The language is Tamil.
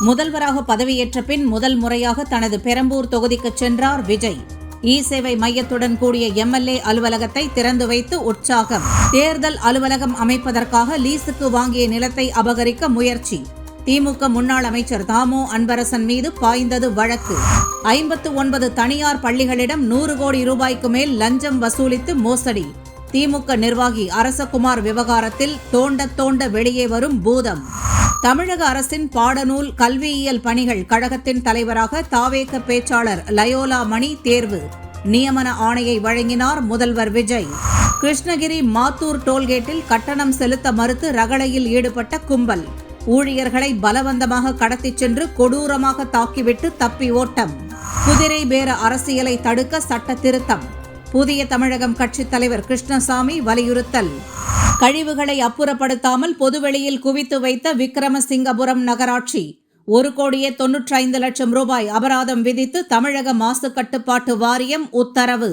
முதல்வராக பதவியேற்ற பின் முதல் முறையாக தனது பெரம்பூர் தொகுதிக்கு சென்றார் விஜய். இ-சேவை மையத்துடன் கூடிய எம்எல்ஏ அலுவலகத்தை திறந்து வைத்து உற்சாகம். தேர்தல் அலுவலகம் அமைப்பதற்காக லீஸுக்கு வாங்கிய நிலத்தை அபகரிக்க முயற்சி. திமுக முன்னாள் அமைச்சர் தாமோ அன்பரசன் மீது பாய்ந்தது வழக்கு. 59 தனியார் பள்ளிகளிடம் 100 கோடி ரூபாய்க்கு மேல் லஞ்சம் வசூலித்து மோசடி. திமுக நிர்வாகி அரசகுமார் விவகாரத்தில் தோண்ட வெளியே வரும் பூதம். தமிழக அரசின் பாடநூல் கல்வியியல் பணிகள் கழகத்தின் தலைவராக தாவேக பேச்சாளர் லயோலா மணி தேர்வு. நியமன ஆணையை வழங்கினார் முதல்வர் விஜய். கிருஷ்ணகிரி மாத்தூர் டோல்கேட்டில் கட்டணம் செலுத்த மறுத்து ரகளையில் ஈடுபட்ட கும்பல். ஊழியர்களை பலவந்தமாக கடத்திச் சென்று கொடூரமாக தாக்கிவிட்டு தப்பி ஓட்டம். குதிரை பேர அரசியலை தடுக்க சட்ட திருத்தம். புதிய தமிழகம் கட்சித் தலைவர் கிருஷ்ணசாமி வலியுறுத்தல். கழிவுகளை அப்புறப்படுத்தாமல் பொதுவெளியில் குவித்து வைத்த விக்கிரமசிங்கபுரம் நகராட்சி 1,95,00,000 ரூபாய் அபராதம் விதித்து தமிழக மாசு கட்டுப்பாட்டு வாரியம் உத்தரவு.